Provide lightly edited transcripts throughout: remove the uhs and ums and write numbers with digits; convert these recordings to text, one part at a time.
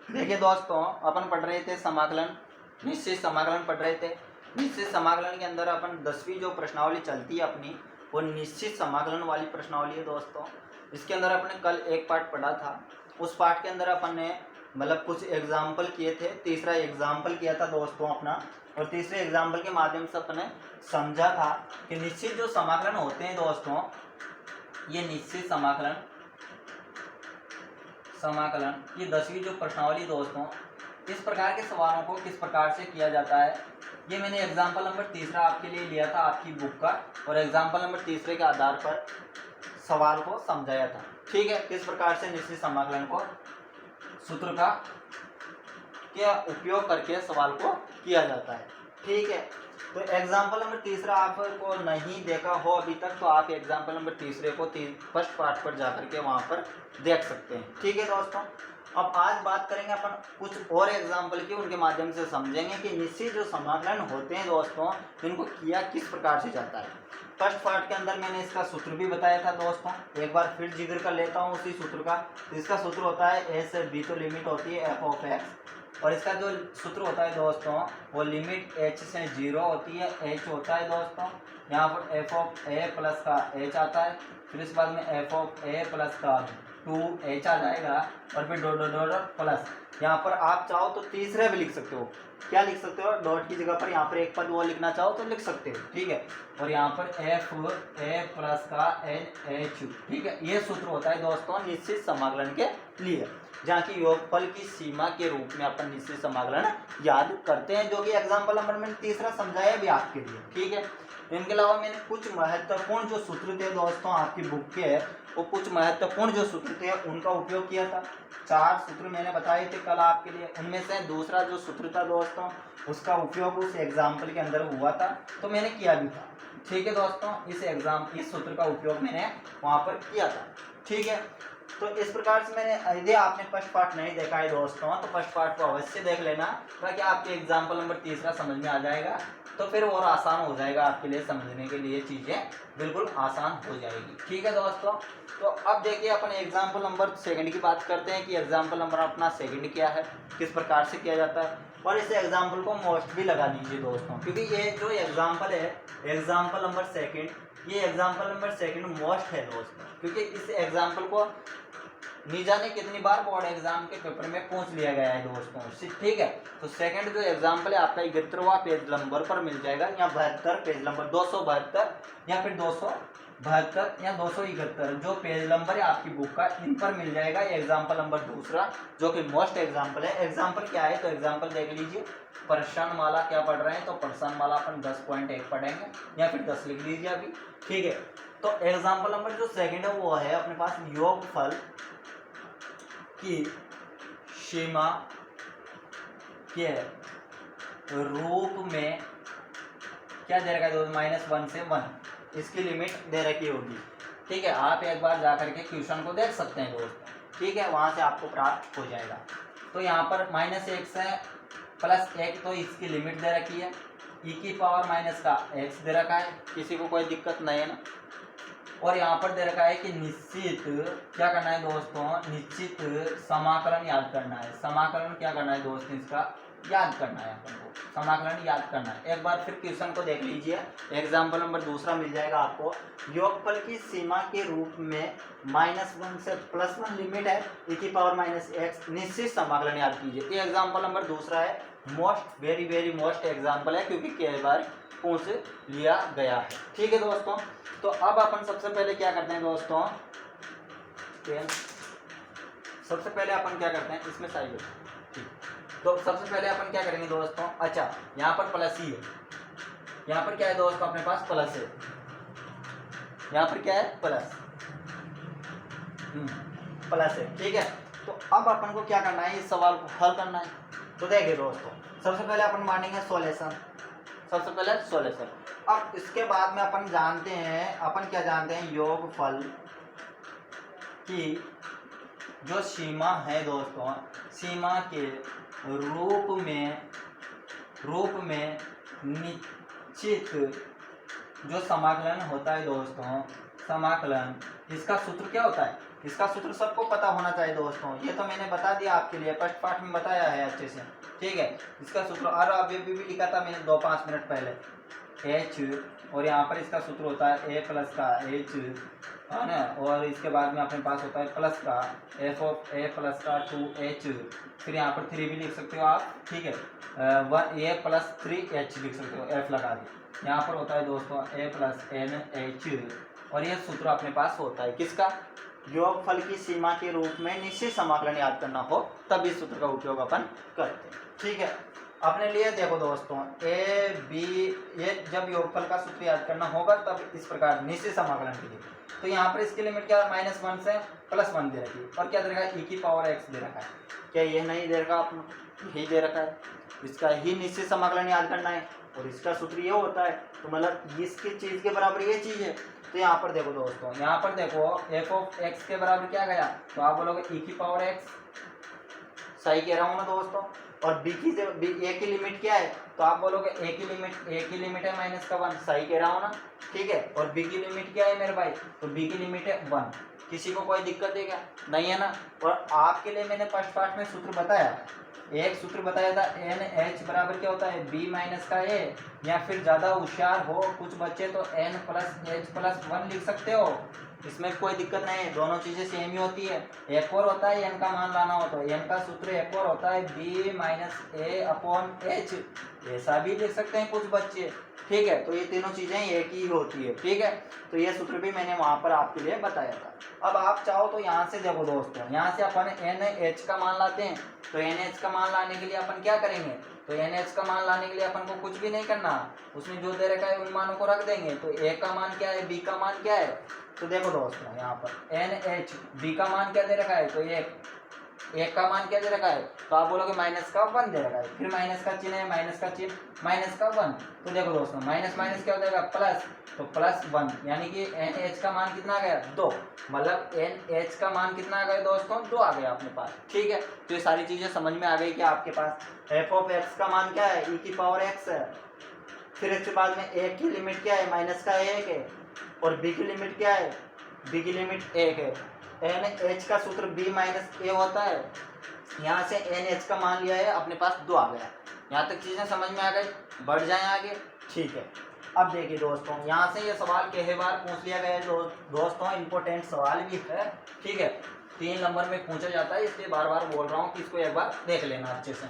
देखिए दोस्तों, अपन पढ़ रहे थे समाकलन, निश्चित समाकलन पढ़ रहे थे। निश्चित समाकलन के अंदर अपन 10वीं जो प्रश्नावली चलती है अपनी, वो निश्चित समाकलन वाली प्रश्नावली है दोस्तों। इसके अंदर अपने कल एक पार्ट पढ़ा था। उस पार्ट के अंदर अपन ने मतलब कुछ एग्जाम्पल किए थे। तीसरा एग्जाम्पल किया था दोस्तों अपना, और तीसरे एग्जाम्पल के माध्यम से अपन ने समझा था कि निश्चित जो समाकलन होते हैं दोस्तों, ये निश्चित समाकलन ये 10वीं जो प्रश्नावली दोस्तों, इस प्रकार के सवालों को किस प्रकार से किया जाता है, ये मैंने एग्जाम्पल नंबर तीसरा आपके लिए लिया था आपकी बुक का, और एग्जाम्पल नंबर तीसरे के आधार पर सवाल को समझाया था। ठीक है, किस प्रकार से निश्चित समाकलन को सूत्र का क्या उपयोग करके सवाल को किया जाता है। ठीक है, तो एग्जाम्पल नंबर तीसरा आपको नहीं देखा हो अभी तक, तो आप एग्जाम्पल नंबर तीसरे को फर्स्ट पार्ट पर जाकर के वहाँ पर देख सकते हैं। ठीक है दोस्तों, अब आज बात करेंगे अपन कुछ और एग्जाम्पल की, उनके माध्यम से समझेंगे कि निश्चित जो समाकलन होते हैं दोस्तों, इनको किया किस प्रकार से जाता है। फर्स्ट पार्ट के अंदर मैंने इसका सूत्र भी बताया था दोस्तों, एक बार फिर जिक्र कर लेता हूँ उसी सूत्र का। तो इसका सूत्र होता है ए से बी, तो लिमिट होती है एफ ऑफ एक्स, और इसका जो सूत्र होता है दोस्तों, वो लिमिट h से 0 होती है। h होता है दोस्तों यहाँ पर एफ ऑफ ए प्लस का h आता है, फिर इस बाद में एफ ऑफ ए प्लस का 2h आ जाएगा, और फिर डॉट डॉट डॉट प्लस। यहाँ पर आप चाहो तो तीसरा भी लिख सकते हो। क्या लिख सकते हो? डॉट की जगह पर यहाँ पर एक पद वो लिखना चाहो तो लिख सकते हो। ठीक है, और यहाँ पर एफ ए प्लस का एन एच। ठीक है, ये सूत्र होता है दोस्तों निश्चित समाकलन के लिए, जहाँ की योगफल की सीमा के रूप में अपन निश्चित समाकलन याद करते हैं, जो कि एग्जाम्पल नंबर मैंने तीसरा समझाया भी आपके लिए। ठीक है, इनके अलावा मैंने कुछ महत्वपूर्ण जो सूत्र थे दोस्तों आपकी बुक के, वो कुछ महत्वपूर्ण जो सूत्र थे उनका उपयोग किया था। 4 सूत्र मैंने बताए थे कल आपके लिए, उनमें से दूसरा जो सूत्र था दोस्तों, उसका उपयोग उस एग्जाम्पल के अंदर हुआ था, तो मैंने किया भी था। ठीक है दोस्तों, इस सूत्र का उपयोग मैंने वहाँ पर किया था। ठीक है, तो इस प्रकार से मैंने, यदि आपने फर्स्ट पार्ट नहीं देखा है दोस्तों, तो फर्स्ट पार्ट को अवश्य देख लेना, ताकि आपके एग्जाम्पल नंबर तीसरा समझ में आ जाएगा, तो फिर और आसान हो जाएगा आपके लिए, समझने के लिए चीज़ें बिल्कुल आसान हो जाएगी। ठीक है दोस्तों, तो अब देखिए अपन एग्जाम्पल नंबर सेकंड की बात करते हैं कि एग्जाम्पल नंबर अपना सेकंड क्या है, किस प्रकार से किया जाता है, और इस एग्जाम्पल को मोस्ट भी लगा लीजिए दोस्तों, क्योंकि ये जो एग्जाम्पल है एग्जाम्पल नंबर सेकंड, ये एग्जाम्पल नंबर सेकंड मोस्ट है दोस्तों, क्योंकि इस एग्जाम्पल को नहीं जाने कितनी बार बोर्ड एग्जाम के पेपर में पूछ लिया गया है दोस्तों। ठीक है, तो सेकंड जो एग्जाम्पल है आपका 71वां पेज नंबर पर मिल जाएगा, या 72 पेज नंबर 272 या फिर 272 या 271 जो पेज नंबर है आपकी बुक का, इन पर मिल जाएगा ये एग्जाम्पल नंबर दूसरा, जो कि मोस्ट एग्जाम्पल है। एग्जाम्पल क्या है, तो एग्जाम्पल देख लीजिए। प्रश्न माला क्या पढ़ रहे हैं, तो प्रश्न माला अपन 10.1 पढ़ेंगे, या फिर 10 लिख लीजिए अभी। ठीक है, तो एग्जाम्पल नंबर जो सेकंड है वो है अपने पास योगफल की सीमा के रूप में क्या दे रखा है दोस्तों, -1 से 1 इसकी लिमिट दे रखी होगी। ठीक है, आप एक बार जाकर के क्वेश्चन को देख सकते हैं दोस्तों। ठीक है, वहां से आपको प्राप्त हो जाएगा। तो यहाँ पर -1 से +1, तो इसकी लिमिट दे रखी है, e की पावर माइनस का x दे रखा है, किसी को कोई दिक्कत नहीं है ना। और यहाँ पर दे रखा है कि निश्चित क्या करना है दोस्तों, निश्चित समाकलन याद करना है। समाकलन क्या करना है दोस्तों, इसका याद करना है अपन को, समाकलन याद करना है। एक बार फिर क्वेश्चन को देख लीजिए, एग्जाम्पल नंबर दूसरा मिल जाएगा आपको। योगफल की सीमा के रूप में -1 से +1 लिमिट है, e की पावर -x, निश्चित समाकलन याद कीजिए। ये एग्जाम्पल नंबर दूसरा है, मोस्ट वेरी मोस्ट एग्जाम्पल है, क्योंकि कई बार पूछ लिया गया है। ठीक है दोस्तों, तो अब अपन सबसे पहले क्या करते हैं दोस्तों, सबसे पहले अपन क्या करते हैं इसमें साइड। ठीक, तो सबसे पहले अपन क्या करेंगे दोस्तों, अच्छा यहाँ पर प्लस ही है, यहाँ पर क्या है दोस्तों अपने पास प्लस है, यहाँ पर क्या है प्लस प्लस है। ठीक है, तो अब अपन को क्या करना है, इस सवाल को हल करना है। तो देखिए दोस्तों, सबसे पहले अपन मानेंगे सॉल्यूशन, सबसे पहले सॉल्यूशन। अब इसके बाद में अपन जानते हैं, अपन क्या जानते हैं, योगफल की जो सीमा है दोस्तों, सीमा के रूप में निश्चित जो समाकलन होता है दोस्तों, समाकलन, इसका सूत्र क्या होता है, इसका सूत्र सबको पता होना चाहिए दोस्तों, ये तो मैंने बता दिया आपके लिए, फर्स्ट पार्ट में बताया है अच्छे से, ठीक है। इसका सूत्र और अभी भी लिखा था मैंने 2-5 मिनट पहले, एच, और यहाँ पर इसका सूत्र होता है ए प्लस का एच, है ना, और इसके बाद में अपने पास होता है प्लस का एफ ऑफ ए प्लस का 2h, फिर यहाँ पर 3 भी लिख सकते हो आप, ठीक है, 1a प्लस 3h लिख सकते हो, एफ लगा दी। यहाँ पर होता है दोस्तों ए प्लस एन एच, और ये सूत्र अपने पास होता है किसका, योगफल की सीमा के रूप में निश्चित समाकलन याद करना हो तब इस सूत्र का उपयोग अपन करते हैं, ठीक है। अपने लिए देखो दोस्तों, ए बी, ये जब योगफल का सूत्र याद करना होगा तब इस प्रकार निश्चित समाकलन के लिए, तो यहाँ पर इसकी लिमिट क्या है, -1 से +1 दे रखी है, और क्या दे रखा है, e की पावर x दे रखा है, क्या ये नहीं दे रखा आपने, यही दे रखा है, इसका ही निश्चित समाकलन याद करना है, और इसका सूत्र ये होता है, तो मतलब इसकी चीज़ के बराबर ये चीज़ है। तो यहाँ पर देखो दोस्तों, यहाँ पर देखो एफ ऑफ एक्स के बराबर क्या गया, तो आप बोलोगे e की पावर x, सही कह रहा हूँ ना दोस्तों, और ए की लिमिट क्या है, तो आप बोलोगे ए की लिमिट है -1, सही कह रहा हूँ ना, ठीक है, और बी की लिमिट क्या है मेरे भाई, तो बी की लिमिट है 1, किसी को कोई दिक्कत है क्या, नहीं है ना। और आपके लिए मैंने फर्स्ट पार्ट में सूत्र बताया, एक सूत्र बताया था एन एच बराबर क्या होता है, बी माइनस का ए, या फिर ज़्यादा होशियार हो कुछ बच्चे तो एन प्लस एच प्लस 1 लिख सकते हो, इसमें कोई दिक्कत नहीं है, दोनों चीज़ें सेम ही होती है। एक और होता है एन का मान लाना हो तो एन का सूत्र एक और होता है बी माइनस ए अपॉन एच, ऐसा भी लिख सकते हैं कुछ बच्चे, ठीक है। तो ये तीनों चीज़ें एक ही होती है, ठीक है। तो ये सूत्र भी मैंने वहाँ पर आपके लिए बताया था। अब आप चाहो तो यहाँ से देखो दोस्तों, यहाँ से अपन एन एच का मान लाते हैं, तो एन एच का मान लाने के लिए अपन क्या करेंगे, तो एन एच का मान लाने के लिए अपन को कुछ भी नहीं करना, उसमें जो दे रखा है उन मानों को रख देंगे। तो ए का मान क्या है, बी का मान क्या है, तो देखो दोस्तों यहाँ पर एन एच, बी का मान क्या दे रखा है, तो एक का मान क्या दे रखा है, तो आप बोलोगे -1 दे रखा है, फिर माइनस का चिन्ह है, माइनस का चिन्ह, -1, तो देखो दोस्तों माइनस माइनस क्या हो जाएगा, प्लस, तो +1, यानी कि एन एच का मान कितना आ गया, 2, मतलब एन एच का मान कितना आ गया दोस्तों, 2 आ गया अपने पास, ठीक है। तो ये सारी चीज़ें समझ में आ गई कि आपके पास एफ ऑफ एक्स का मान क्या है, e की पावर x है, फिर इसके बाद में ए की लिमिट क्या है, -1 है, और बी की लिमिट क्या है, बी की लिमिट 1 है, एन एच का सूत्र b माइनस ए होता है, यहाँ से एन एच का मान लिया है, अपने पास 2 आ गया। यहाँ तक चीज़ें समझ में आ गई, बढ़ जाएं आगे, ठीक है। अब देखिए दोस्तों, यहाँ से ये सवाल कई बार पूछ लिया गया है दोस्तों, इम्पोर्टेंट सवाल भी है, ठीक है, 3 नंबर में पूछा जाता है, इसलिए बार बार बोल रहा हूँ कि इसको एक बार देख लेना अच्छे से,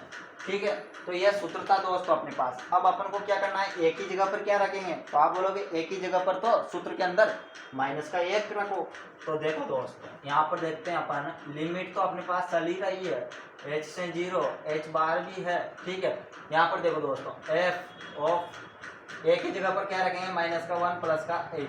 ठीक है। तो यह सूत्र था दोस्तों अपने पास। अब अपन को क्या करना है, एक ही जगह पर क्या रखेंगे, तो आप बोलोगे एक ही जगह पर, तो सूत्र के अंदर -1 रखो। तो देखो दोस्तों, यहाँ पर देखते हैं अपन, लिमिट तो अपने पास चल ही रही है, h से 0, h बार भी है, ठीक है। यहाँ पर देखो दोस्तों, f ऑफ एक ही जगह पर क्या रखेंगे, -1 प्लस का h,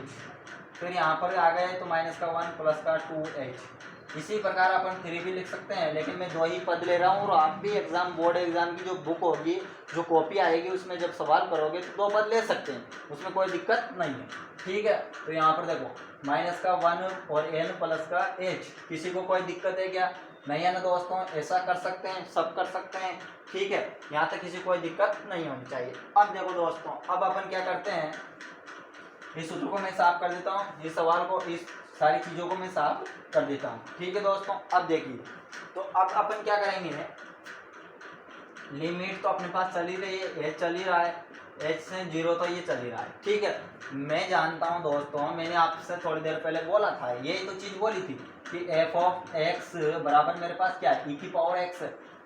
फिर यहाँ पर आ गए तो -1 प्लस का 2h। इसी प्रकार अपन 3 भी लिख सकते हैं, लेकिन मैं 2 ही पद ले रहा हूँ, और आप भी एग्जाम, बोर्ड एग्जाम की जो बुक होगी, जो कॉपी आएगी, उसमें जब सवाल करोगे तो 2 पद ले सकते हैं, उसमें कोई दिक्कत नहीं है, ठीक है। तो यहाँ पर देखो -1 और n प्लस का h, किसी को कोई दिक्कत है क्या, नहीं है ना दोस्तों, ऐसा कर सकते हैं, सब कर सकते हैं, ठीक है। यहाँ तक किसी कोई दिक्कत नहीं होनी चाहिए। अब देखो दोस्तों, अब अपन क्या करते हैं, इस सूत्र को मैं साफ कर देता हूँ, इस सवाल को, इस सारी चीज़ों को मैं साफ कर देता हूँ, ठीक है दोस्तों। अब देखिए, तो अब अपन क्या करेंगे, लिमिट तो अपने पास चल ही रही है, एच चल ही रहा है, एच से 0 तो ये चल ही रहा है, ठीक है। मैं जानता हूँ दोस्तों, मैंने आपसे थोड़ी देर पहले बोला था, यही तो चीज़ बोली थी कि एफ ऑफ एक्स बराबर मेरे पास क्या है, e की पावर x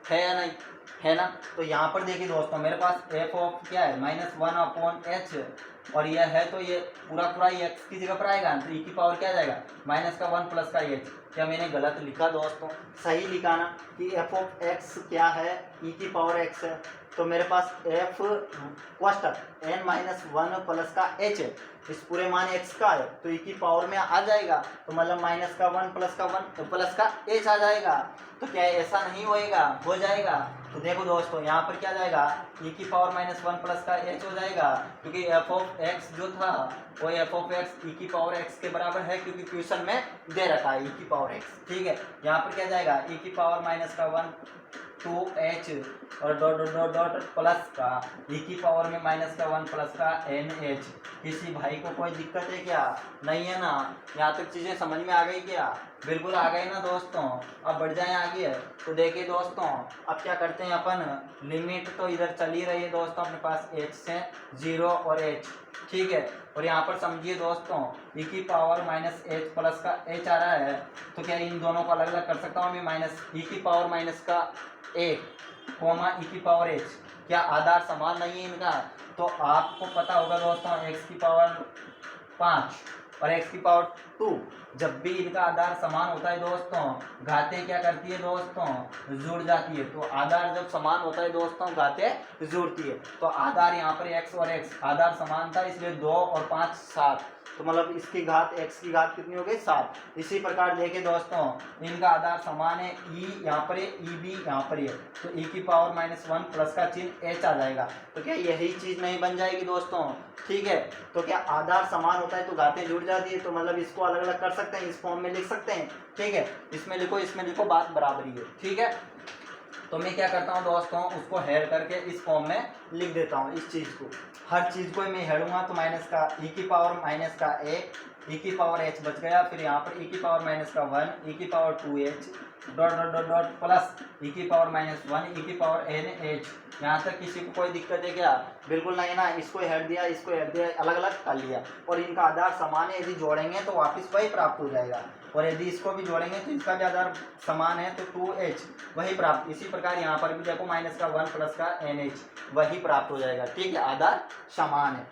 है या नहीं, है ना। तो यहाँ पर देखिए दोस्तों, मेरे पास एफ ऑफ क्या है, -1/h, और यह है तो ये पूरा ही x की जगह पर आएगा, तो e की पावर क्या जाएगा, -1 प्लस का h। क्या मैंने गलत लिखा दोस्तों, सही लिखा ना, कि एफ ऑफ एक्स क्या है, e की पावर x है, तो मेरे पास f कोष्टक n-1 प्लस का h है, इस पूरे मान x का है, तो e की पावर में आ जाएगा, तो मतलब -1 प्लस का h आ जाएगा। तो क्या ऐसा नहीं होएगा, हो जाएगा। तो देखो दोस्तों, यहाँ पर क्या जाएगा, e की पावर -1 प्लस का h हो जाएगा, क्योंकि एफ ऑफ एक्स जो था वो एफ ऑफ एक्स e की पावर x के बराबर है, क्योंकि क्वेश्चन में दे रखा है e की पावर x, ठीक है। यहाँ पर क्या जाएगा, e की पावर -1 2h और डॉट प्लस का e की पावर में -1 प्लस का nh। किसी भाई को कोई दिक्कत है क्या, नहीं है ना, यहाँ तक चीज़ें समझ में आ गई क्या, बिल्कुल आ गए ना दोस्तों। अब बढ़ जाएं आगे। तो देखिए दोस्तों, अब क्या करते हैं अपन, लिमिट तो इधर चल ही रही है दोस्तों अपने पास h से 0 और h, ठीक है। और यहाँ पर समझिए दोस्तों, e की पावर माइनस एच प्लस का h आ रहा है, तो क्या इन दोनों को अलग अलग कर सकता हूँ मैं, माइनस e की पावर माइनस का 1 कोमा e की पावर h, क्या आधार समान नहीं है इनका। तो आपको पता होगा दोस्तों, x की पावर 5 और x की पावर 2, जब भी इनका आधार समान होता है दोस्तों, घातें क्या करती है दोस्तों, जुड़ जाती है। तो आधार जब समान होता है दोस्तों, घातें जुड़ती है। तो आधार यहाँ पर x और x आधार समान था, इसलिए 2 और 5 7, तो मतलब इसकी घात x की घात कितनी हो गई 7। इसी प्रकार देखें दोस्तों, इनका आधार समान है, e यहाँ पर है, e भी यहाँ पर है, तो e की पावर -1 प्लस का चिन्ह h आ जाएगा। तो क्या यही चीज नहीं बन जाएगी दोस्तों, ठीक है। तो क्या आधार समान होता है तो घातें जुड़ जाती है, तो मतलब इसको अलग अलग कर सकते हैं, इस फॉर्म में लिख सकते हैं, ठीक है। इसमें लिखो, बात बराबरी है, ठीक है। तो मैं क्या करता हूँ दोस्तों, उसको हेड करके इस फॉर्म में लिख देता हूँ। इस चीज़ को, हर चीज़ को मैं हेडूंगा तो माइनस का e की पावर माइनस का 1, e की पावर h बच गया, फिर यहाँ पर e की पावर माइनस का 1, e की power 2h dot dot dot dot plus e की पावर -1, e की पावर n h। यहाँ तक किसी को कोई दिक्कत है क्या, बिल्कुल नहीं ना। इसको हेड दिया, इसको हेड दिया, अलग अलग कर लिया, और इनका आधार समान है, यदि जोड़ेंगे तो वापस वही प्राप्त हो जाएगा, और यदि इसको भी जोड़ेंगे तो इसका भी आधार समान है, तो 2h वही प्राप्त। इसी प्रकार यहाँ पर भी देखो माइनस का 1 प्लस का nh वही प्राप्त हो जाएगा, ठीक है, आधार समान है।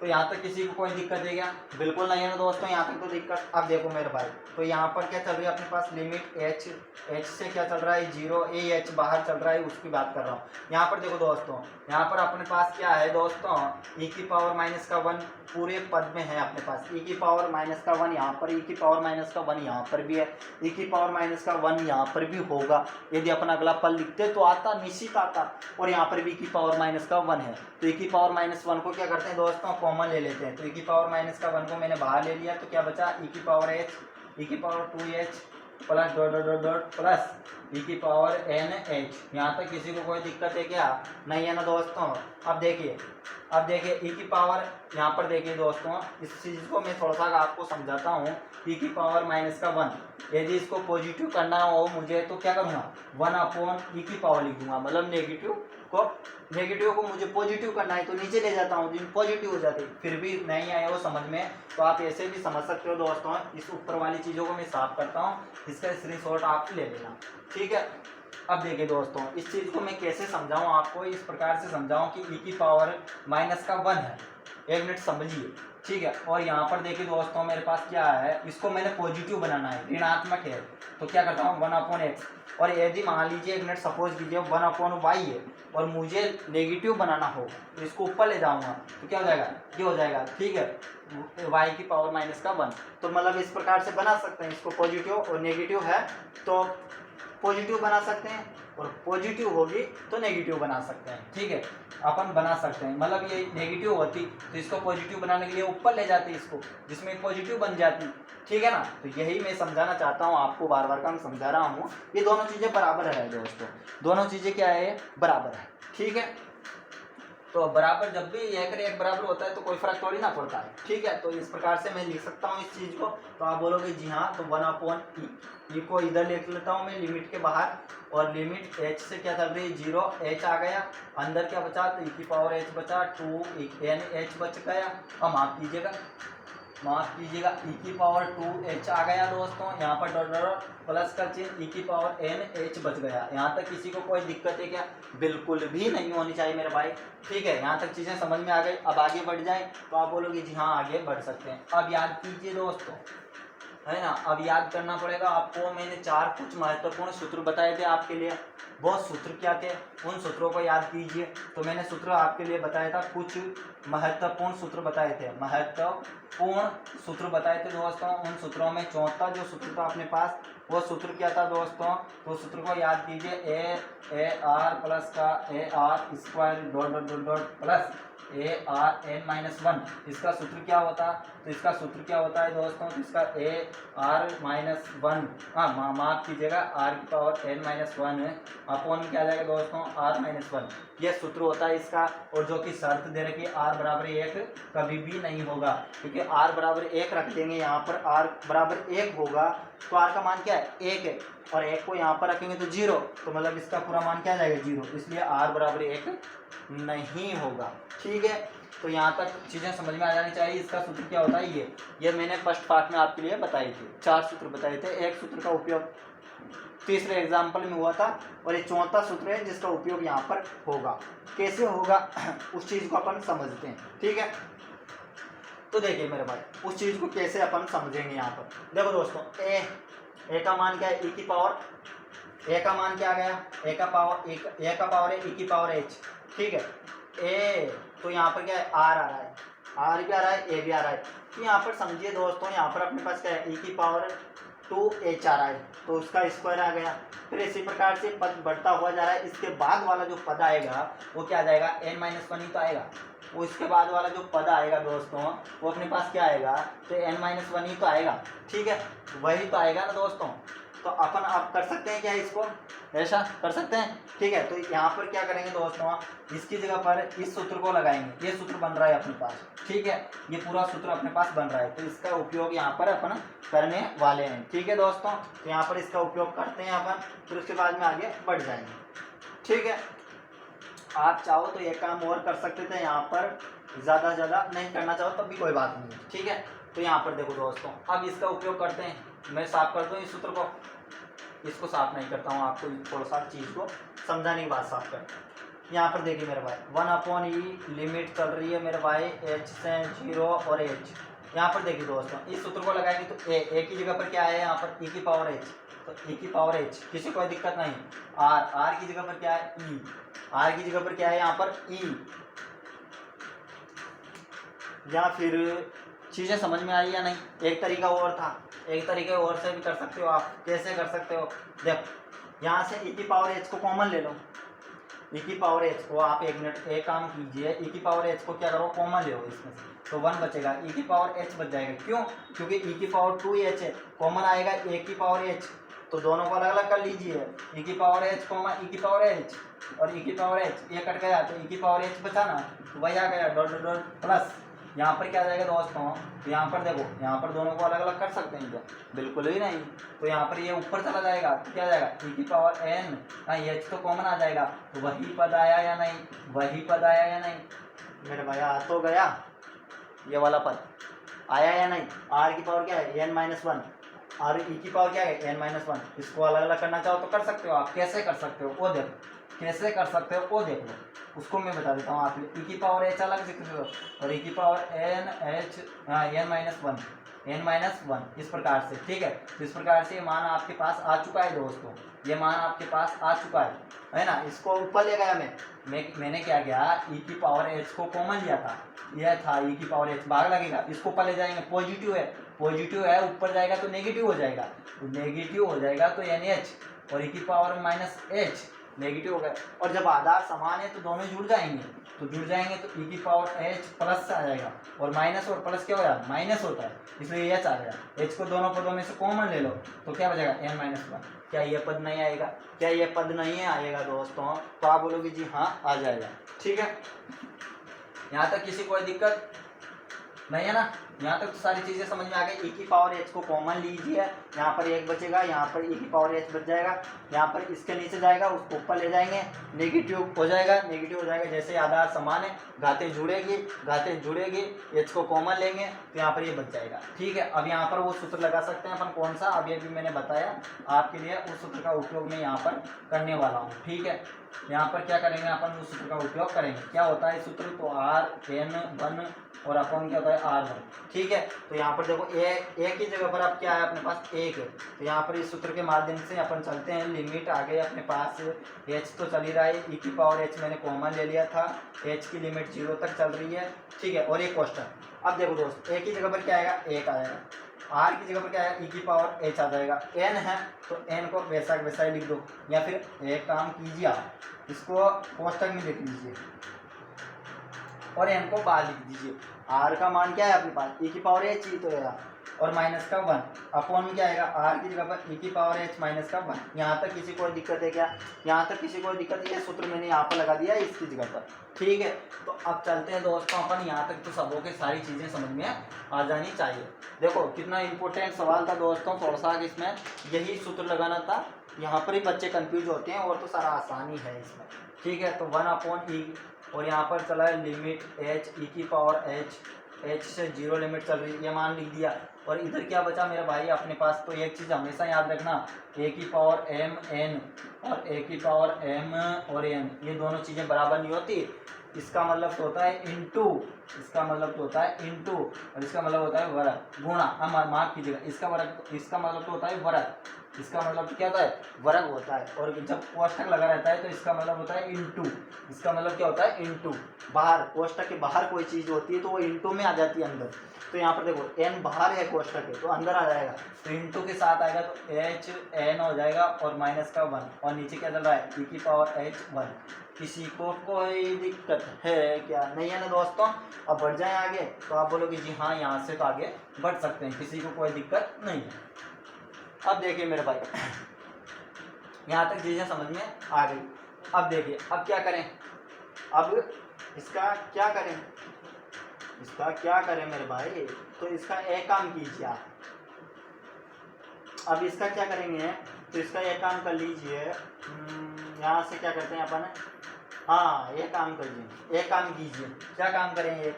तो यहाँ तक किसी को कोई दिक्कत है क्या, बिल्कुल नहीं है ना दोस्तों, यहाँ तक तो दिक्कत। अब देखो मेरे भाई, तो यहाँ पर क्या चल रही है अपने पास, लिमिट h से क्या चल रहा है 0, h बाहर चल रहा है, उसकी बात कर रहा हूँ। यहाँ पर देखो दोस्तों, यहाँ पर अपने पास क्या है दोस्तों, e की पावर माइनस का 1 पूरे पद में है अपने पास, e की पावर माइनस का 1 यहाँ पर, e की पावर माइनस का 1 यहाँ पर भी है, e की पावर माइनस का 1 यहाँ पर भी होगा। यदि अपना अगला पद लिखते तो आता, निश्चित आता, और यहाँ पर भी e की पावर माइनस का 1 है, तो e की पावर -1 को क्या करते हैं दोस्तों, कॉमन ले लेते हैं। तो e की पावर -1 को मैंने बाहर ले लिया, तो क्या बचा, e की पावर h, e की power 2h plus dot dot dot dot plus e की पावर nh। यहाँ तक किसी को कोई दिक्कत है क्या, नहीं है ना दोस्तों। अब देखिए e की पावर, यहाँ पर देखिए दोस्तों, इस चीज़ को मैं थोड़ा सा आपको समझाता हूँ। e की पावर -1, यदि इसको पॉजिटिव करना हो मुझे, तो क्या करूँगा, 1/e की पावर लिख दूंगा, मतलब नेगेटिव को मुझे पॉजिटिव करना है तो नीचे ले जाता हूँ, जिन पॉजिटिव हो जाते। फिर भी नहीं आया वो समझ में, तो आप ऐसे भी समझ सकते हो दोस्तों। इस ऊपर वाली चीज़ों को मैं साफ करता हूँ, इसका स्क्रीनशॉट आप ले लेना, ठीक है। अब देखिए दोस्तों, इस चीज़ को मैं कैसे समझाऊँ आपको, इस प्रकार से समझाऊँ कि e की पावर -1 है, एक मिनट समझिए, ठीक है। और यहाँ पर देखिए दोस्तों, मेरे पास क्या है, इसको मैंने पॉजिटिव बनाना है, ऋणात्मक है, तो क्या करता हूँ 1/x। और यदि मान लीजिए, एक मिनट सपोज कीजिए 1/y है और मुझे नेगेटिव बनाना हो, तो इसको ऊपर ले जाऊंगा, तो क्या हो जाएगा, ये हो जाएगा, ठीक है, y की पावर -1। तो मतलब इस प्रकार से बना सकते हैं इसको, पॉजिटिव और नेगेटिव है तो पॉजिटिव बना सकते हैं, और पॉजिटिव होगी तो नेगेटिव बना सकते हैं, ठीक है, अपन बना सकते हैं। मतलब ये नेगेटिव होती तो इसको पॉजिटिव बनाने के लिए ऊपर ले जाते इसको, जिसमें पॉजिटिव बन जाती, ठीक है ना। तो यही मैं समझाना चाहता हूँ आपको, बार बार का मैं समझा रहा हूँ, ये दोनों चीज़ें बराबर है दोस्तों, दोनों चीज़ें क्या है, बराबर है, ठीक है। तो बराबर, जब भी एक बराबर होता है तो कोई फर्क थोड़ी ना पड़ता है, ठीक है। तो इस प्रकार से मैं लिख सकता हूँ इस चीज़ को। तो आप बोलोगे जी हाँ, तो 1/e को इधर लिख लेता हूँ मैं लिमिट के बाहर, और लिमिट h से क्या चल रही है 0, h आ गया, अंदर क्या बचा, तो e की पावर h बचा, 2 बच गया। अब माफ कीजिएगा e की पावर 2h आ गया दोस्तों, यहाँ पर डॉट डॉट प्लस का चिन्ह, e की पावर nh बच गया। यहाँ तक किसी को कोई दिक्कत है क्या, बिल्कुल भी नहीं होनी चाहिए मेरे भाई, ठीक है। यहाँ तक चीज़ें समझ में आ गई। अब आगे बढ़ जाए तो आप बोलोगे जी हाँ, आगे बढ़ सकते हैं। अब याद कीजिए दोस्तों, है ना, अब याद करना पड़ेगा आपको। मैंने 4 कुछ महत्वपूर्ण सूत्र बताए थे आपके लिए, वो सूत्र क्या थे, उन सूत्रों को याद कीजिए। तो मैंने सूत्र आपके लिए बताया था, कुछ महत्वपूर्ण सूत्र बताए थे, दोस्तों। उन सूत्रों में चौथा जो सूत्र था अपने पास, वो सूत्र क्या था दोस्तों, तो सूत्र को याद कीजिए, ए आर प्लस का A R square dot dot dot dot plus ARn-1, इसका सूत्र क्या होता, तो इसका सूत्र क्या होता है दोस्तों, तो इसका ए आर माइनस वन, हाँ माफ कीजिएगा, आर की power N minus one upon क्या आ जाएगा दोस्तों, आर माइनस वन, यह सूत्र होता है इसका। और जो कि शर्त दे रखी है आर बराबर एक कभी भी नहीं होगा, क्योंकि आर बराबर एक रख देंगे यहाँ पर, आर बराबर एक होगा तो आर का मान क्या है, एक है, और एक को यहाँ पर रखेंगे तो जीरो, तो मतलब इसका पूरा मान क्या आ जाएगा, जीरो, इसलिए आर बराबर एक नहीं होगा। ठीक है, तो यहाँ तक चीज़ें समझ में आ जानी चाहिए। इसका सूत्र क्या होता है, ये मैंने फर्स्ट पार्ट में आपके लिए बताई थी, 4 सूत्र बताए थे। एक सूत्र का उपयोग तीसरे एग्जाम्पल में हुआ था, और ये चौथा सूत्र है जिसका उपयोग यहाँ पर होगा। कैसे होगा उस चीज़ को अपन समझते हैं। ठीक है, तो देखिए मेरे भाई, उस चीज़ को कैसे अपन समझेंगे यहाँ पर। देखो दोस्तों, ए का मान क्या है, e की पावर, ए का मान क्या आ गया, ए का पावर है e की पावर h। ठीक है, ए तो यहाँ पर क्या है, आर आ रहा है, आर भी आ रहा है, ए भी आ रहा है। तो यहाँ पर समझिए दोस्तों, यहाँ पर अपने पास क्या है, e की पावर 2h आ रहा है, तो उसका स्क्वायर आ गया। फिर इसी प्रकार से पद बढ़ता हुआ जा रहा है। इसके बाद वाला जो पद आएगा वो क्या आ जाएगा, n माइनस वन ही तो आएगा। वो इसके बाद वाला जो पद आएगा दोस्तों, वो अपने पास क्या आएगा, तो n माइनस वन ही तो आएगा। ठीक है, वही तो आएगा ना दोस्तों। तो अपन आप कर सकते हैं क्या, इसको ऐसा कर सकते हैं। ठीक है, तो यहाँ पर क्या करेंगे दोस्तों, इसकी जगह पर इस सूत्र को लगाएंगे। ये सूत्र बन रहा है अपने पास, ठीक है, ये पूरा सूत्र अपने पास बन रहा है, तो इसका उपयोग यहाँ पर अपन करने वाले हैं। ठीक है दोस्तों, तो यहाँ पर इसका उपयोग करते हैं अपन, फिर उसके बाद में आगे बढ़ जाएंगे। ठीक है, आप चाहो तो ये काम और कर सकते थे, यहाँ पर ज़्यादा से ज़्यादा नहीं करना चाहो तब भी कोई बात नहीं है। ठीक है, तो यहाँ पर देखो दोस्तों, अब इसका उपयोग करते हैं। मैं साफ कर दूँ इस सूत्र को, इसको साफ नहीं करता हूँ, आपको थोड़ा सा चीज़ को समझाने की बात साफ करता हूँ। यहाँ पर देखिए मेरे भाई, 1/e लिमिट चल रही है मेरे भाई h से 0 और h। यहाँ पर देखिए दोस्तों, इस सूत्र को लगाएंगे तो ए की जगह पर क्या है, यहाँ पर e की पावर h, तो e की पावर h, किसी कोई दिक्कत नहीं। r की जगह पर क्या है, e, r की जगह पर क्या है, यहाँ पर e। या फिर चीज़ें समझ में आई या नहीं। एक तरीका और था, एक तरीके और से भी कर सकते हो आप। कैसे कर सकते हो, देखो यहाँ से e की पावर h को कॉमन ले लो, e की पावर h को आप एक मिनट एक काम कीजिए, e की पावर h को क्या करो, कॉमन ले लो इसमें से, तो 1 बचेगा, e की पावर h बच जाएगा। क्यों, क्योंकि e की पावर 2h है, कॉमन आएगा a की पावर h, तो दोनों को अलग अलग कर लीजिए, e की पावर h कॉमा e की पावर h, और e की पावर h ये कट गया तो e की पावर h बचा ना, तो वही आ गया डॉट डॉट प्लस। यहाँ पर क्या आ जाएगा दोस्तों, तो यहाँ पर देखो, यहाँ पर दोनों को अलग अलग कर सकते हैं क्या, बिल्कुल ही नहीं। तो यहाँ पर ये ऊपर चला जाएगा तो क्या आ जाएगा, e की पावर n, हाँ h तो कॉमन आ जाएगा, तो वही पद आया या नहीं, वही पद आया या नहीं मेरे भाई, आ तो गया, ये वाला पद आया या नहीं। r की पावर क्या है, n माइनस वन, और e की पावर क्या है, n माइनस वन। इसको अलग अलग करना चाहो तो कर सकते हो आप। कैसे कर सकते हो वो देखो, कैसे कर सकते हो वो देख लो, उसको मैं बता देता हूँ आप। e की पावर h अलग से कर लो, और e की पावर n माइनस वन इस प्रकार से। ठीक है, तो इस प्रकार से ये मान आपके पास आ चुका है दोस्तों, ये मान आपके पास आ चुका है ना। इसको ऊपर ले गया मैंने क्या किया, e की पावर h को कॉमन लिया था, यह था e की पावर h, भाग लगेगा, इसको ऊपर ले जाएंगे, पॉजिटिव है ऊपर जाएगा तो नेगेटिव हो जाएगा, तो नेगेटिव हो जाएगा तो NH, और e की पावर माइनस h नेगेटिव हो गया। और जब आधार समान है तो दोनों जुड़ जाएंगे, तो e की पावर h प्लस से आ जाएगा, और माइनस और प्लस क्या हो जाएगा, माइनस होता है, इसलिए h आ गया। h को दोनों पदों में से कॉमन ले लो तो क्या बचेगा, n माइनस वन। क्या ये पद नहीं आएगा, क्या ये पद नहीं आएगा दोस्तों, तो आप बोलोगे जी हाँ आ जाएगा। ठीक है, यहाँ तक किसी कोई दिक्कत नहीं है ना। यहाँ तक तो सारी चीज़ें समझ में आ गई। e की पावर h को कॉमन लीजिए, यहाँ पर एक बचेगा, यहाँ पर e की पावर h बच जाएगा, यहाँ पर इसके नीचे जाएगा, उसको ऊपर ले जाएंगे, नेगेटिव हो जाएगा। जैसे आधार समान है, घातें जुड़ेगी, h को कॉमन लेंगे तो यहाँ पर ये बच जाएगा। ठीक है, अब यहाँ पर वो सूत्र लगा सकते हैं अपन, कौन सा, अभी अभी मैंने बताया आपके लिए, उस सूत्र का उपयोग मैं यहाँ पर करने वाला हूँ। ठीक है, यहाँ पर क्या करेंगे अपन, उस सूत्र का उपयोग करेंगे। क्या होता है सूत्र, तो r(n)(1) और अपन क्या होता है r1। ठीक है, तो यहाँ पर देखो a की जगह पर अब क्या है अपने पास, 1 है, तो यहाँ पर इस सूत्र के माध्यम से अपन चलते हैं। लिमिट आ गई अपने पास, h तो चल ही रहा है, e की पावर h मैंने कॉमन ले लिया था, h की लिमिट 0 तक चल रही है। ठीक है, और एक क्वेश्चन, अब देखो दोस्त, a की जगह पर क्या आएगा, 1 आएगा, r की जगह पर क्या है, e की पावर h आ जाएगा, n है तो n को वैसा वैसा ही लिख दो, या फिर एक काम कीजिए आप, इसको कोष्टक में लिख लीजिए, और n को बाहर लिख दीजिए। r का मान क्या है अपने पास, e की पावर h ही तो है, और माइनस का 1 अपॉन में क्या आएगा, r की जगह पर e की पावर h माइनस का 1। यहाँ तक किसी को दिक्कत है क्या, यहाँ तक किसी को दिक्कत है, ये सूत्र मैंने यहाँ पर लगा दिया है इसकी जगह पर, ठीक है। तो अब चलते हैं दोस्तों अपन, यहाँ तक तो सबों के सारी चीज़ें समझ में आ जानी चाहिए। देखो कितना इंपॉर्टेंट सवाल था दोस्तों, थोड़ा सा इसमें यही सूत्र लगाना था, यहाँ पर ही बच्चे कंफ्यूज होते हैं, और तो सारा आसानी है इसमें, ठीक है। तो 1/e, और यहाँ पर चला है लिमिट h e की पावर h से 0 लिमिट चल रही है, ये मान लिख दिया। और इधर क्या बचा मेरा भाई अपने पास, तो एक चीज़ हमेशा याद रखना, a की पावर m n और a की पावर m और n, ये दोनों चीज़ें बराबर नहीं होती। इसका मतलब तो होता है इनटू, इसका मतलब तो होता है इनटू, और इसका मतलब होता है वर्ग गुणा, माफ कीजिएगा, इसका वर्ग, इसका मतलब तो होता है वर्ग, इसका मतलब क्या होता है, वर्ग होता है। और जब कोष्ठक लगा रहता है तो इसका मतलब होता है इनटू, इसका मतलब क्या होता है इनटू। बाहर कोष्ठक के बाहर कोई चीज़ होती है तो वो इनटू में आ जाती है अंदर। तो यहाँ पर देखो n बाहर है कोष्ठक के, तो अंदर आ जाएगा, तो इनटू के साथ आएगा तो h n हो जाएगा, और माइनस का 1, और नीचे क्या चल रहा है, e की पावर h 1। किसी को कोई दिक्कत है क्या, नहीं है ना दोस्तों। अब बढ़ जाएं आगे, तो आप बोलोगे जी हाँ यहाँ से तो आगे बढ़ सकते हैं, किसी को कोई दिक्कत नहीं है। अब देखिए मेरे भाई, यहाँ तक चीज़ें समझ में आ गई। अब देखिए अब क्या करें, अब इसका क्या करें, इसका क्या करें मेरे भाई, तो इसका एक काम कीजिए आप। अब इसका क्या करेंगे, तो इसका एक काम कर लीजिए, यहाँ से क्या करते हैं अपन, हाँ एक काम करिए, एक काम कीजिए, क्या काम करेंगे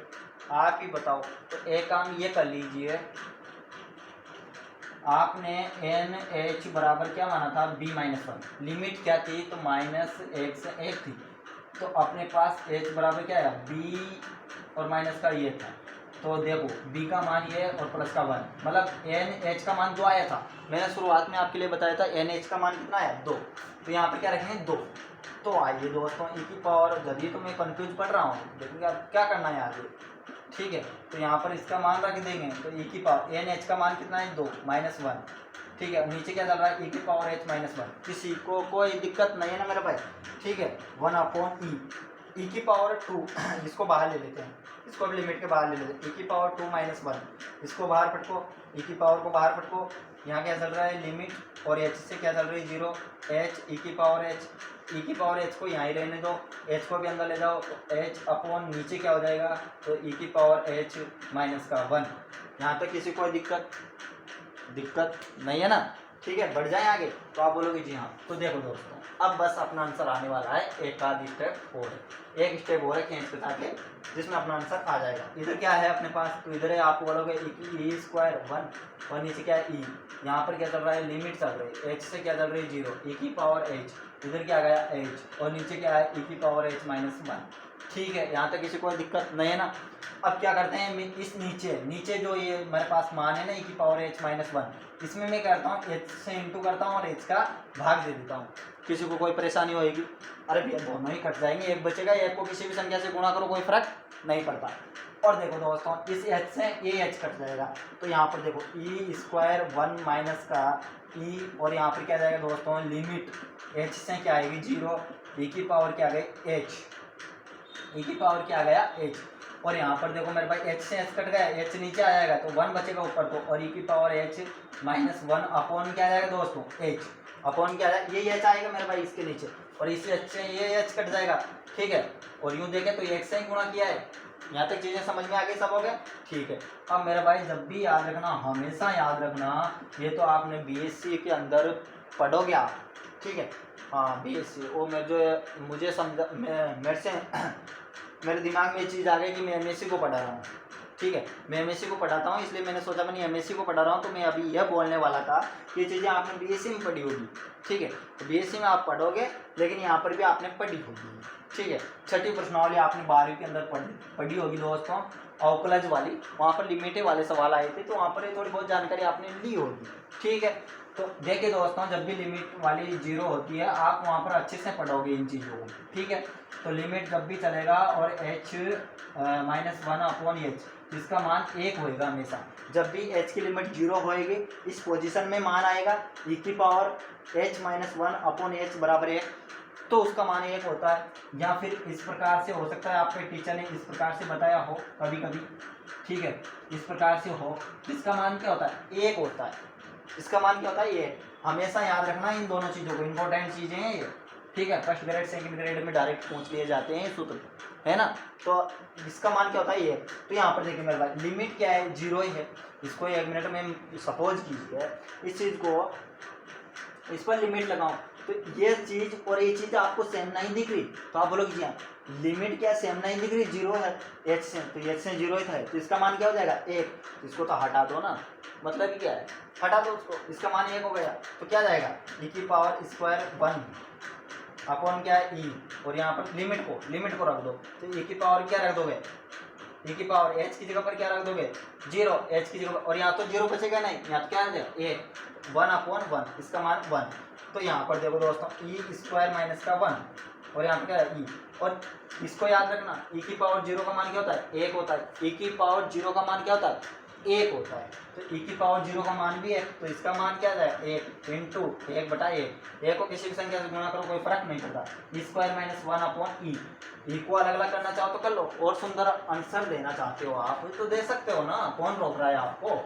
आप ही बताओ। तो एक काम ये कर लीजिए, आपने एन एच बराबर क्या माना था, b-1, लिमिट क्या थी, तो -1 से 1 थी। तो अपने पास h बराबर क्या है, b और माइनस का ये था। तो देखो b का मान ये और प्लस का 1, मतलब एन एच का मान जो आया था, मैंने शुरुआत में आपके लिए बताया था एन एच का मान कितना है 2, तो यहाँ पर क्या रखेंगे 2। तो आइए दोस्तों e की पावर, जब ये तो मैं कंफ्यूज पढ़ रहा हूँ, देखिए आप क्या करना है आगे, ठीक है। तो यहाँ पर इसका मान रख देंगे, तो e की पावर एन एच का मान कितना है 2 -1, ठीक है। नीचे क्या चल रहा है, e की पावर h -1, किसी को कोई दिक्कत नहीं है ना मेरे भाई, ठीक है। 1/e, e की पावर 2 इसको बाहर ले लेते हैं, इसको भी लिमिट के बाहर ले लेते हैं, e की पावर 2 -1, इसको बाहर फटको, e की पावर को बाहर फटको, यहाँ क्या चल रहा है लिमिट, और h से क्या चल रही है 0, h e की पावर h को यहाँ ही रहने दो, h को भी अंदर ले जाओ, तो h अपॉन नीचे क्या हो जाएगा, तो e की पावर h माइनस का 1। यहाँ तक किसी को दिक्कत नहीं है ना, ठीक है। बढ़ जाए आगे, तो आप बोलोगे जी हाँ। तो देखो दोस्तों, अब बस अपना आंसर आने वाला है, एक आध स्टेप और है, एक स्टेप और है खींच के ताकि जिसमें अपना आंसर आ जाएगा। इधर क्या है अपने पास, तो इधर है, आपको बोलोगे e² 1, और नीचे क्या है e, यहाँ पर क्या चल रहा है लिमिट चल रही है, h से क्या चल रही है 0, e की पावर h, इधर क्या गया h, और नीचे क्या है e की पावर h -1, ठीक है। यहाँ तक किसी को दिक्कत नहीं है ना। अब क्या करते हैं, इस नीचे जो ये मेरे पास मान है ना e की पावर h -1, इसमें मैं करता हूँ h से इंटू करता हूँ और h का भाग दे देता हूँ। किसी को कोई परेशानी होगी, अरे भैया दोनों ही कट जाएंगे, एक बचेगा, एक को किसी भी संख्या से गुणा करो कोई फर्क नहीं पड़ता। और देखो दोस्तों, इस h से ये h कट जाएगा, तो यहाँ पर देखो e² 1 माइनस का e, और यहाँ पर क्या जाएगा दोस्तों लिमिट, h से क्या आएगी 0, e की पावर क्या गई h, e की पावर क्या गया h, और यहाँ पर देखो मेरे भाई h से h कट गया, h नीचे आ जाएगा तो 1 बचेगा ऊपर को, और e की पावर h -1 अपॉन क्या आ जाएगा दोस्तों h, अपॉन क्या आएगा, ये h आएगा मेरे भाई इसके नीचे, और इस h से ये h कट जाएगा, ठीक है। और यूँ देखें तो x से ही गुणा किया है। यहाँ तक चीज़ें समझ में आ गई सब हो गया, ठीक है। अब मेरे भाई जब भी याद रखना, हमेशा याद रखना, ये तो आपने बीएससी के अंदर पढ़ोगे आप, ठीक है। हाँ बीएससी, वो मैं जो मुझे समझा, मेरे से मेरे दिमाग में ये चीज़ आ गई कि मैं एमएससी को पढ़ा रहा हूँ, ठीक है। मैं एमएससी को पढ़ाता हूँ, इसलिए मैंने सोचा मैंने एमएससी को पढ़ा रहा हूँ, तो मैं अभी यह बोलने वाला था कि ये चीज़ें आपने बीएससी में पढ़ी होगी, ठीक है। तो बीएससी में आप पढ़ोगे, लेकिन यहाँ पर भी आपने पढ़ी होगी, ठीक है। छठी प्रश्नावली आपने 12वीं के अंदर पढ़ी होगी दोस्तों, अवकलज वाली, वहाँ पर लिमिटेड वाले सवाल आए थे, तो वहाँ पर थोड़ी बहुत जानकारी आपने ली होगी, ठीक है। तो देखिए दोस्तों, जब भी लिमिट वाली 0 होती है, आप वहाँ पर अच्छे से पढ़ोगे इन चीज़ों को, ठीक है। तो लिमिट जब भी चलेगा और h -1 अपॉन h, जिसका मान 1 होएगा हमेशा, जब भी h की लिमिट 0 होएगी, इस पोजीशन में मान आएगा e की पावर h -1 अपॉन h बराबर 1, तो उसका मान 1 होता है। या फिर इस प्रकार से हो सकता है आपके टीचर ने इस प्रकार से बताया हो कभी कभी, ठीक है, इस प्रकार से हो, इसका मान क्या होता है 1 होता है। इसका मान क्या होता है 1। हमेशा याद रखना इन दोनों चीज़ों को, इंपॉर्टेंट चीज़ें हैं ये, ठीक है। फर्स्ट ग्रेड सेकंड ग्रेड में डायरेक्ट पूछ लिए जाते हैं सूत्र, है ना। तो इसका मान क्या होता है 1। तो यहाँ पर देखिए मेरे भाई लिमिट क्या है 0 ही है। इसको 1 मिनट में सपोज कीजिए इस चीज़ को, इस पर लिमिट लगाओ तो ये चीज़ और ये चीज़ आपको सेम नहीं दिख रही, तो आप बोलोगे जी हाँ लिमिट क्या सेम नहीं दिख रही, 0 है h से, तो h से 0 है, तो इसका मान क्या हो जाएगा 1। इसको तो हटा दो ना, मतलब क्या है हटा दो उसको, इसका मान 1 हो गया। तो क्या जाएगा e की पावर स्क्वायर 1 अपॉन क्या है e, और यहाँ पर लिमिट को रख दो, तो e की पावर क्या रख दोगे, e की पावर h की जगह पर क्या रख दोगे 0, h की जगह पर, और यहाँ तो 0 बचेगा नहीं, यहाँ तो क्या आ जाएगा 1 1/1, इसका मान 1। तो यहाँ पर देखो दोस्तों e स्क्वायर माइनस का 1 और यहाँ पर क्या है e, और इसको याद रखना e की पावर 0 का मान क्या होता है 1 होता है। e की पावर 0 का मान क्या होता है 1 होता है, तो e की पावर 0 का मान भी 1, तो इसका मान क्या है 1 इंटू 1/1। 1 को किसी भी संख्या से गुणा करो कोई फर्क नहीं पड़ता। e square minus 1/e, e को अलग अलग करना चाहो तो कर लो, और सुंदर आंसर देना चाहते हो आप तो दे सकते हो ना, कौन रोक रहा है आपको,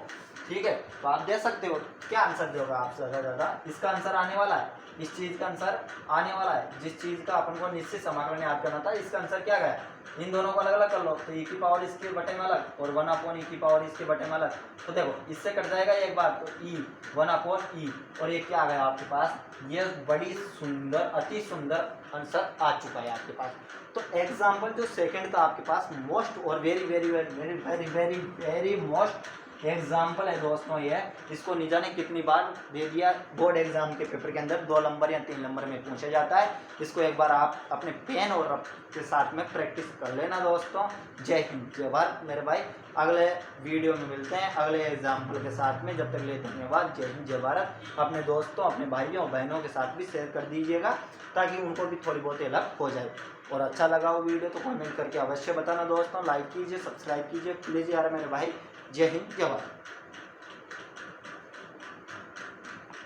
ठीक है। तो आप दे सकते हो। क्या आंसर देगा आप ज़्यादा, इसका आंसर आने वाला है, इस चीज़ का आंसर आने वाला है, जिस चीज़ का अपन को निश्चित समाकलन याद करना था, इसका आंसर क्या गया। इन दोनों को अलग अलग कर लो, तो e की पावर इसके बटे में अलग और 1/e की पावर इसके बटे में अलग, तो देखो इससे कट जाएगा एक बार, तो e 1/e, और ये क्या आ गया आपके पास, ये बड़ी सुंदर अति सुंदर आंसर आ चुका है आपके पास। तो एग्जाम्पल जो सेकंड था आपके पास मोस्ट और very very very very very very very most example है दोस्तों ये, इसको नहीं जाने कितनी बार दे दिया बोर्ड एग्जाम के पेपर के अंदर 2 नंबर या 3 नंबर में पूछा जाता है। इसको एक बार आप अपने पेन और रब के साथ में प्रैक्टिस कर लेना दोस्तों। जय हिंद जय भारत मेरे भाई, अगले वीडियो में मिलते हैं अगले एग्जाम्पल के साथ में, जब तक ले धन्यवाद, जय हिंद जय भारत। अपने दोस्तों अपने भाइयों बहनों के साथ भी शेयर कर दीजिएगा ताकि उनको भी थोड़ी बहुत हेल्प हो जाए, और अच्छा लगा वो वीडियो तो कमेंट करके अवश्य बताना दोस्तों, लाइक कीजिए सब्सक्राइब कीजिए प्लीज़ यार मेरे भाई। जय हिंद जय भारत।